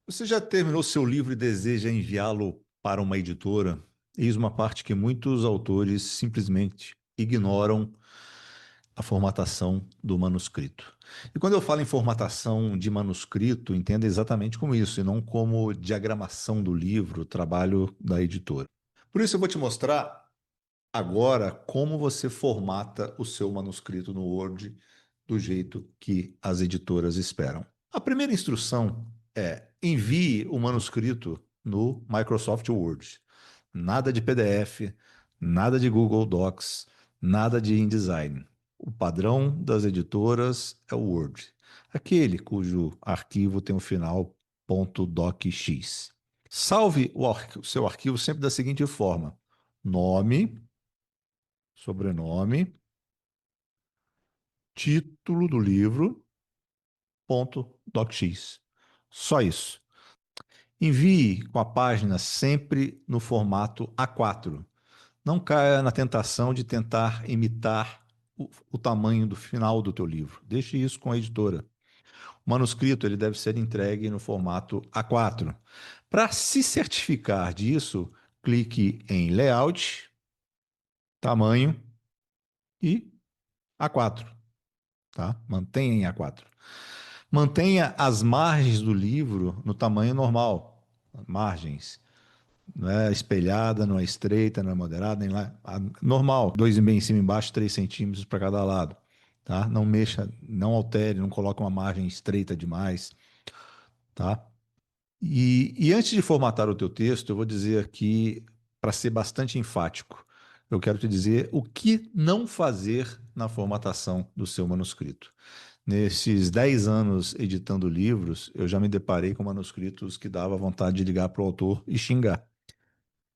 Você já terminou seu livro e deseja enviá-lo para uma editora? Eis uma parte que muitos autores simplesmente ignoram a formatação do manuscrito. E quando eu falo em formatação de manuscrito, entenda exatamente como isso, e não como diagramação do livro, trabalho da editora. Por isso eu vou te mostrar agora como você formata o seu manuscrito no Word do jeito que as editoras esperam. A primeira instrução é envie o manuscrito no Microsoft Word. Nada de PDF, nada de Google Docs, nada de InDesign. O padrão das editoras é o Word, aquele cujo arquivo tem o final .docx. Salve o seu arquivo sempre da seguinte forma: nome, sobrenome, título do livro, .docx. Só isso. Envie com a página sempre no formato A4. Não caia na tentação de tentar imitar o tamanho do final do teu livro. Deixe isso com a editora. O manuscrito ele deve ser entregue no formato A4. Para se certificar disso, clique em Layout, Tamanho e A4. Tá? Mantenha em A4. Mantenha as margens do livro no tamanho normal. Margens. Não é espelhada, não é estreita, não é moderada, nem lá. Normal. 2,5 em cima e embaixo, 3 centímetros para cada lado. Tá? Não mexa, não altere, não coloque uma margem estreita demais. Tá? E antes de formatar o teu texto, eu vou dizer aqui, para ser bastante enfático, eu quero te dizer o que não fazer na formatação do seu manuscrito. Nesses 10 anos editando livros, eu já me deparei com manuscritos que dava vontade de ligar para o autor e xingar.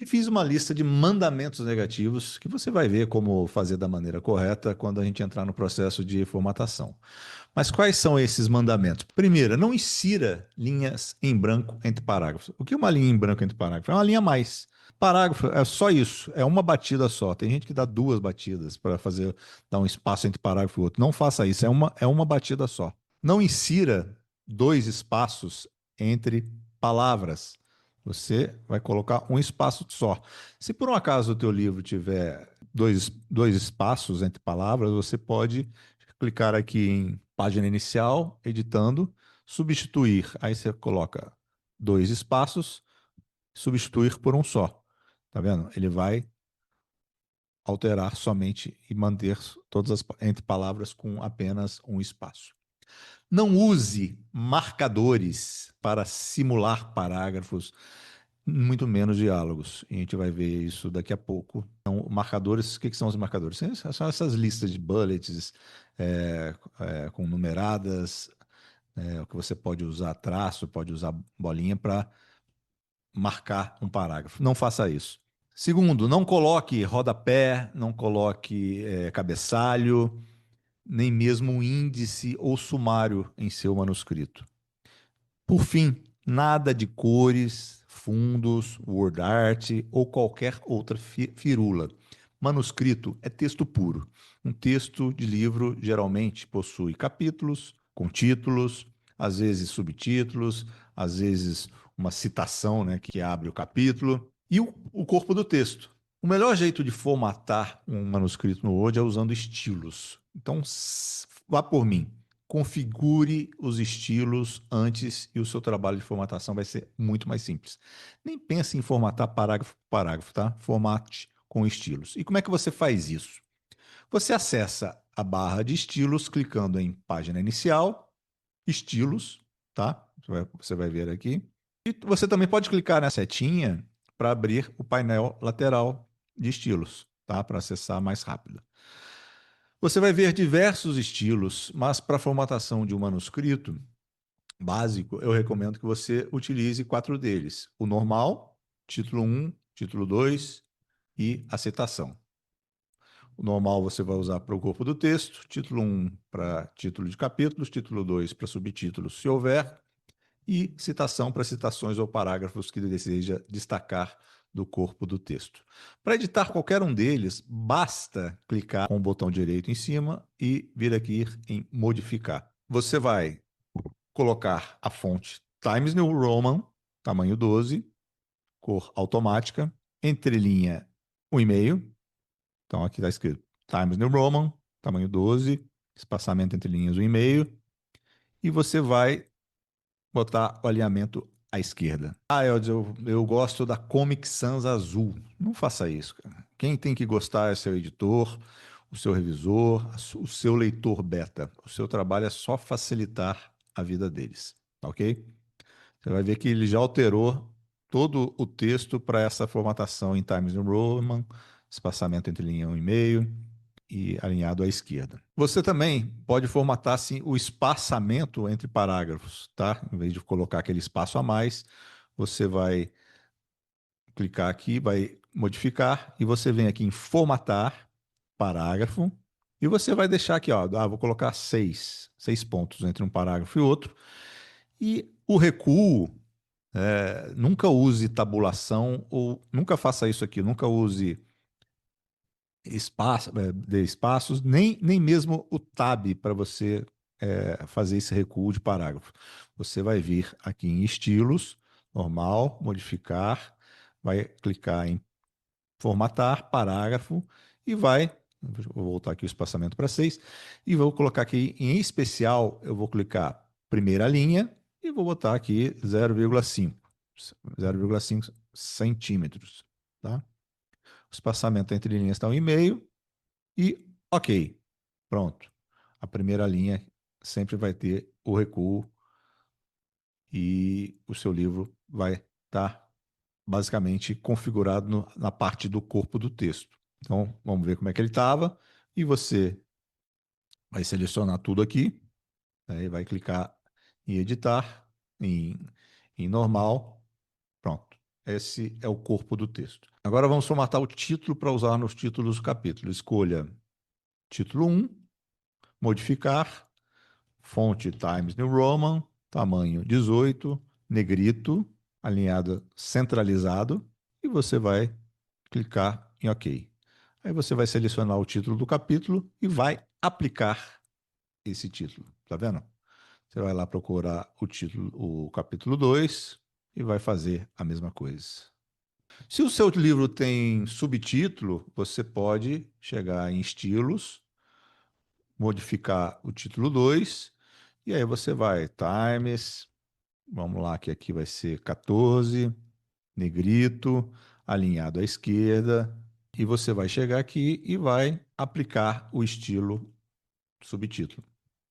E fiz uma lista de mandamentos negativos que você vai ver como fazer da maneira correta quando a gente entrar no processo de formatação. Mas quais são esses mandamentos? Primeiro, não insira linhas em branco entre parágrafos. O que é uma linha em branco entre parágrafos? É uma linha a mais. Parágrafo é só isso, é uma batida só. Tem gente que dá duas batidas para fazer dar um espaço entre parágrafo e outro. Não faça isso, é uma batida só. Não insira dois espaços entre palavras. Você vai colocar um espaço só. Se por um acaso o teu livro tiver dois espaços entre palavras, você pode clicar aqui em página inicial, editando, substituir. Aí você coloca dois espaços, substituir por um só. Tá vendo? Ele vai alterar somente e manter todas as entre palavras com apenas um espaço. Não use marcadores para simular parágrafos, muito menos diálogos. E a gente vai ver isso daqui a pouco. Então, marcadores, o que são os marcadores? São essas listas de bullets com numeradas, que você pode usar traço, pode usar bolinha para marcar um parágrafo. Não faça isso. Segundo, não coloque rodapé, não coloque cabeçalho, nem mesmo um índice ou sumário em seu manuscrito. Por fim, nada de cores, fundos, word art ou qualquer outra firula. Manuscrito é texto puro. Um texto de livro geralmente possui capítulos, com títulos, às vezes subtítulos, às vezes uma citação, né, que abre o capítulo, e o corpo do texto. O melhor jeito de formatar um manuscrito no Word é usando estilos. Então, vá por mim. Configure os estilos antes e o seu trabalho de formatação vai ser muito mais simples. Nem pense em formatar parágrafo por parágrafo, tá? Formate com estilos. E como é que você faz isso? Você acessa a barra de estilos clicando em página inicial, estilos, tá? Você vai ver aqui. E você também pode clicar na setinha para abrir o painel lateral de estilos, tá? Para acessar mais rápido. Você vai ver diversos estilos, mas para a formatação de um manuscrito básico, eu recomendo que você utilize 4 deles: o normal, título 1, título 2 e a citação. O normal você vai usar para o corpo do texto, título 1 para título de capítulos, título 2 para subtítulos, se houver, e citação para citações ou parágrafos que deseja destacar do corpo do texto. Para editar qualquer um deles, basta clicar com o botão direito em cima e vir aqui em modificar. Você vai colocar a fonte Times New Roman, tamanho 12, cor automática, entrelinha 1,5. Então aqui está escrito Times New Roman, tamanho 12, espaçamento entre linhas 1,5. E você vai botar o alinhamento à esquerda. Ah, eu gosto da Comic Sans azul. Não faça isso, cara. Quem tem que gostar é seu editor, o seu revisor, o seu leitor beta. O seu trabalho é só facilitar a vida deles, tá ok? Você vai ver que ele já alterou todo o texto para essa formatação em Times New Roman, espaçamento entre linha 1,5 e alinhado à esquerda. Você também pode formatar assim, o espaçamento entre parágrafos, tá? Em vez de colocar aquele espaço a mais, você vai clicar aqui, vai modificar e você vem aqui em formatar parágrafo e você vai deixar aqui, ó, vou colocar seis pontos entre um parágrafo e outro. E o recuo, nunca use tabulação ou nunca faça isso aqui, nunca use de espaços, nem mesmo o tab para você fazer esse recuo de parágrafo. Você vai vir aqui em estilos, normal, modificar, vai clicar em formatar, parágrafo e vai, vou voltar aqui o espaçamento para 6 e vou colocar aqui em especial, eu vou clicar primeira linha e vou botar aqui 0,5 centímetros, tá? O espaçamento entre linhas está 1,5 e ok, pronto. A primeira linha sempre vai ter o recuo e o seu livro vai estar basicamente configurado na parte do corpo do texto. Então, vamos ver como é que ele estava e você vai selecionar tudo aqui, né, e vai clicar em editar, em, em normal, pronto. Esse é o corpo do texto. Agora vamos formatar o título para usar nos títulos do capítulo. Escolha título 1, modificar, fonte Times New Roman, tamanho 18, negrito, alinhado centralizado, e você vai clicar em OK. Aí você vai selecionar o título do capítulo e vai aplicar esse título. Tá vendo? Você vai lá procurar o título, o capítulo 2 e vai fazer a mesma coisa. Se o seu livro tem subtítulo, você pode chegar em estilos, modificar o título 2 e aí você vai Times, vamos lá que aqui vai ser 14, negrito, alinhado à esquerda, e você vai chegar aqui e vai aplicar o estilo subtítulo.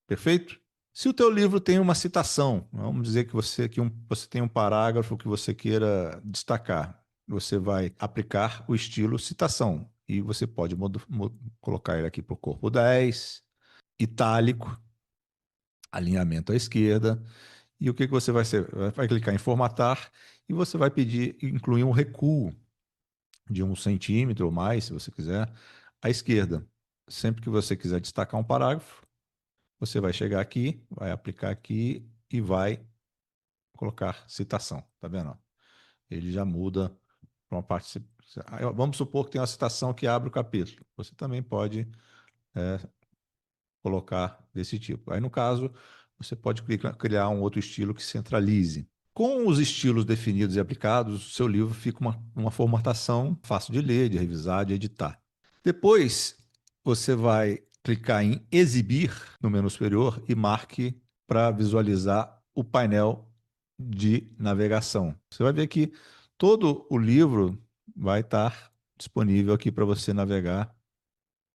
Perfeito? Se o teu livro tem uma citação, vamos dizer que você tem um parágrafo que você queira destacar, você vai aplicar o estilo citação e você pode colocar ele aqui para o corpo 10, itálico, alinhamento à esquerda. E o que você vai ser? Vai clicar em formatar e você vai pedir, incluir um recuo de 1 centímetro ou mais, se você quiser, à esquerda. Sempre que você quiser destacar um parágrafo, você vai chegar aqui, vai aplicar aqui e vai colocar citação. Tá vendo? Ele já muda para uma parte. Vamos supor que tem uma citação que abre o capítulo. Você também pode colocar desse tipo. Aí, no caso, você pode criar um outro estilo que centralize. Com os estilos definidos e aplicados, o seu livro fica uma formatação fácil de ler, de revisar, de editar. Depois, você vai clicar em Exibir no menu superior e marque para visualizar o painel de navegação. Você vai ver que todo o livro vai estar disponível aqui para você navegar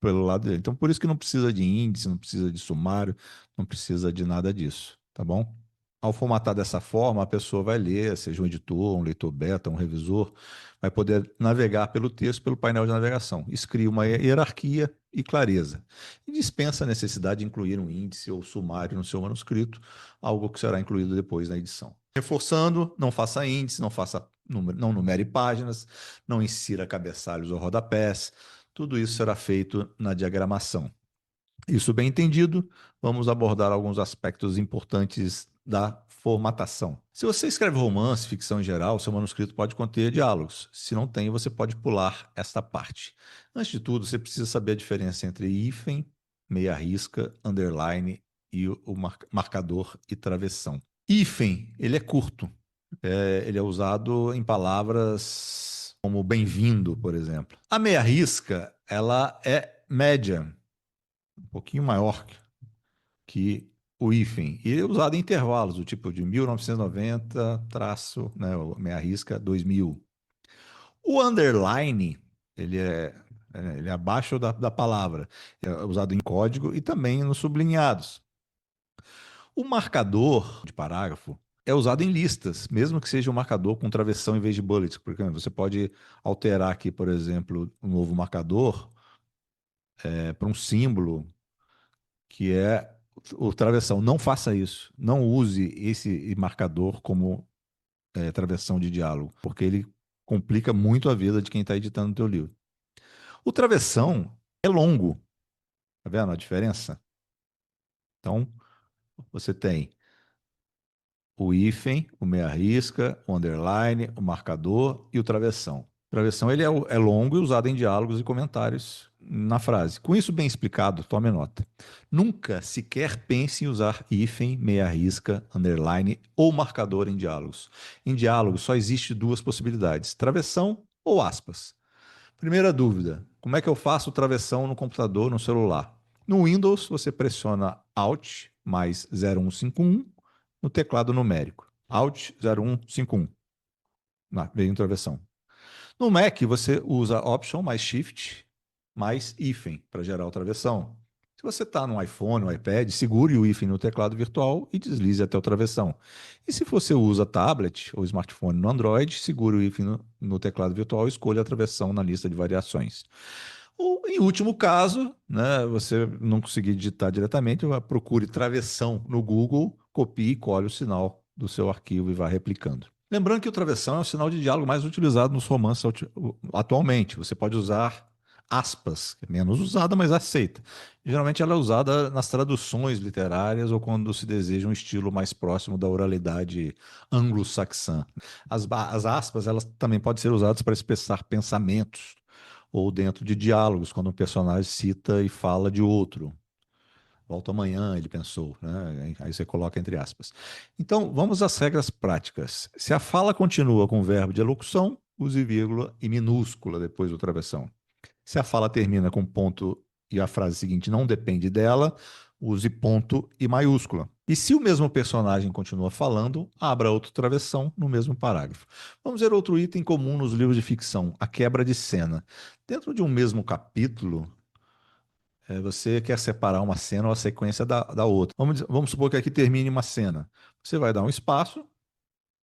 pelo lado dele. Então, por isso que não precisa de índice, não precisa de sumário, não precisa de nada disso, tá bom? Ao formatar dessa forma, a pessoa vai ler, seja um editor, um leitor beta, um revisor, vai poder navegar pelo texto, pelo painel de navegação. Isso cria uma hierarquia e clareza. E dispensa a necessidade de incluir um índice ou sumário no seu manuscrito, algo que será incluído depois na edição. Reforçando, não faça índice, não numere páginas, não insira cabeçalhos ou rodapés. Tudo isso será feito na diagramação. Isso bem entendido, vamos abordar alguns aspectos importantes da formatação. Se você escreve romance, ficção em geral, seu manuscrito pode conter diálogos. Se não tem, você pode pular esta parte. Antes de tudo, você precisa saber a diferença entre hífen, meia risca, underline e o marcador e travessão. Hífen, ele é curto. Ele é usado em palavras como bem-vindo, por exemplo. A meia risca, ela é média, um pouquinho maior que o hífen. E é usado em intervalos, do tipo de 1990, traço, né, meia risca 2000. O underline, ele é, ele é abaixo da palavra, é usado em código e também nos sublinhados. O marcador de parágrafo é usado em listas, mesmo que seja um marcador com travessão em vez de bullet, porque você pode alterar aqui, por exemplo, um novo marcador para um símbolo que é o travessão. Não faça isso. Não use esse marcador como travessão de diálogo, porque ele complica muito a vida de quem está editando o teu livro. O travessão é longo, tá vendo a diferença? Então, você tem o hífen, o meia risca, o underline, o marcador e o travessão. O travessão ele é longo e usado em diálogos e comentários na frase. Com isso bem explicado, tome nota. Nunca sequer pense em usar hífen, meia risca, underline ou marcador em diálogos. Em diálogos só existe duas possibilidades: travessão ou aspas. Primeira dúvida: como é que eu faço travessão no computador, no celular? No Windows, você pressiona Alt mais 0151 no teclado numérico. Alt 0151. Veio em travessão. No Mac, você usa Option mais Shift mais hífen para gerar o travessão. Se você está no iPhone, no iPad, segure o hífen no teclado virtual e deslize até o travessão. E se você usa tablet ou smartphone no Android, segure o hífen no teclado virtual e escolha a travessão na lista de variações. Ou, em último caso, né, você não conseguir digitar diretamente, procure travessão no Google, copie e colhe o sinal do seu arquivo e vá replicando. Lembrando que o travessão é o sinal de diálogo mais utilizado nos romances atualmente. Você pode usar aspas, que é menos usada, mas aceita. Geralmente ela é usada nas traduções literárias ou quando se deseja um estilo mais próximo da oralidade anglo-saxã. As aspas, elas também podem ser usadas para expressar pensamentos ou dentro de diálogos, quando um personagem cita e fala de outro. Volto amanhã, ele pensou, né? Aí você coloca entre aspas. Então, vamos às regras práticas. Se a fala continua com o verbo de elocução, use vírgula e minúscula depois do travessão. Se a fala termina com ponto e a frase seguinte não depende dela, use ponto e maiúscula. E se o mesmo personagem continua falando, abra outro travessão no mesmo parágrafo. Vamos ver outro item comum nos livros de ficção, a quebra de cena. Dentro de um mesmo capítulo, você quer separar uma cena ou a sequência da outra. Vamos supor que aqui termine uma cena. Você vai dar um espaço,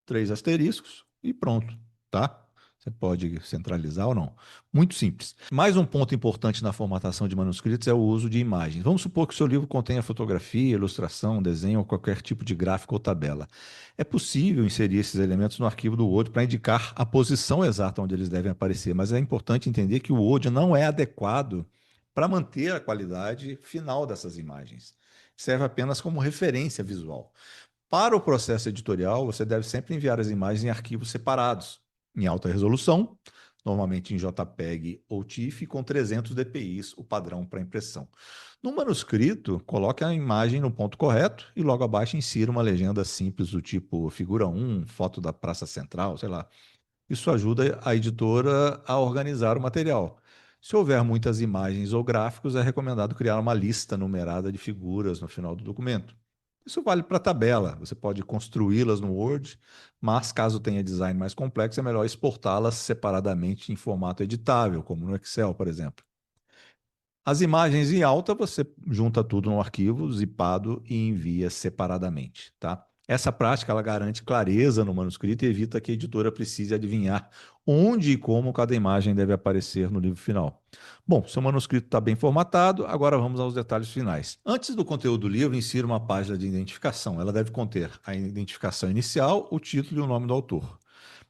três asteriscos e pronto, tá? Você pode centralizar ou não. Muito simples. Mais um ponto importante na formatação de manuscritos é o uso de imagens. Vamos supor que o seu livro contenha fotografia, ilustração, desenho ou qualquer tipo de gráfico ou tabela. É possível inserir esses elementos no arquivo do Word para indicar a posição exata onde eles devem aparecer, mas é importante entender que o Word não é adequado para manter a qualidade final dessas imagens. Serve apenas como referência visual. Para o processo editorial, você deve sempre enviar as imagens em arquivos separados, em alta resolução, normalmente em JPEG ou TIFF, com 300 dpi, o padrão para impressão. No manuscrito, coloque a imagem no ponto correto e logo abaixo insira uma legenda simples do tipo figura 1, foto da praça central, sei lá. Isso ajuda a editora a organizar o material. Se houver muitas imagens ou gráficos, é recomendado criar uma lista numerada de figuras no final do documento. Isso vale para a tabela, você pode construí-las no Word, mas caso tenha design mais complexo, é melhor exportá-las separadamente em formato editável, como no Excel, por exemplo. As imagens em alta, você junta tudo no arquivo, zipado e envia separadamente, tá? Essa prática ela garante clareza no manuscrito e evita que a editora precise adivinhar onde e como cada imagem deve aparecer no livro final. Bom, seu manuscrito está bem formatado, agora vamos aos detalhes finais. Antes do conteúdo do livro, insira uma página de identificação. Ela deve conter a identificação inicial, o título e o nome do autor.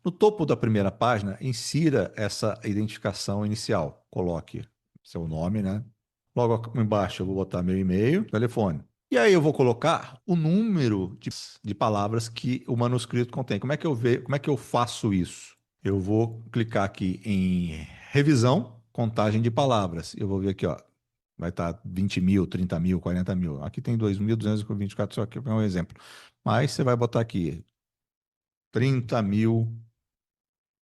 No topo da primeira página, insira essa identificação inicial. Coloque seu nome, né? Logo embaixo eu vou botar meu e-mail, telefone. E aí eu vou colocar o número de palavras que o manuscrito contém. Como é que eu faço isso? Eu vou clicar aqui em revisão, contagem de palavras. Eu vou ver aqui, ó, vai estar 20 mil, 30 mil, 40 mil. Aqui tem 2.224, só que é um exemplo. Mas você vai botar aqui 30 mil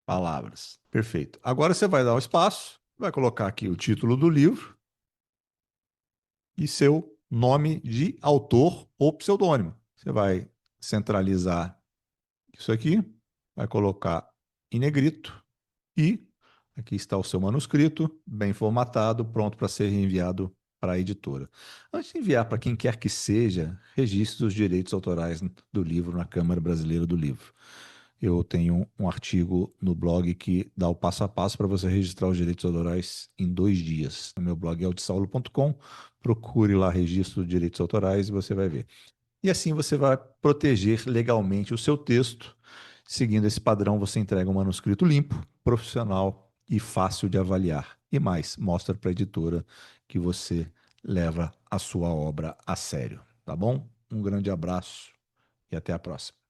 palavras. Perfeito. Agora você vai dar o espaço, vai colocar aqui o título do livro e seu nome de autor ou pseudônimo. Você vai centralizar isso aqui, vai colocar em negrito e aqui está o seu manuscrito, bem formatado, pronto para ser enviado para a editora. Antes de enviar para quem quer que seja, registre os direitos autorais do livro na Câmara Brasileira do Livro. Eu tenho um artigo no blog que dá o passo a passo para você registrar os direitos autorais em 2 dias. No meu blog é aldisaulo.com. Procure lá registro de direitos autorais e você vai ver. E assim você vai proteger legalmente o seu texto. Seguindo esse padrão, você entrega um manuscrito limpo, profissional e fácil de avaliar. E mais, mostra para a editora que você leva a sua obra a sério, tá bom? Um grande abraço e até a próxima.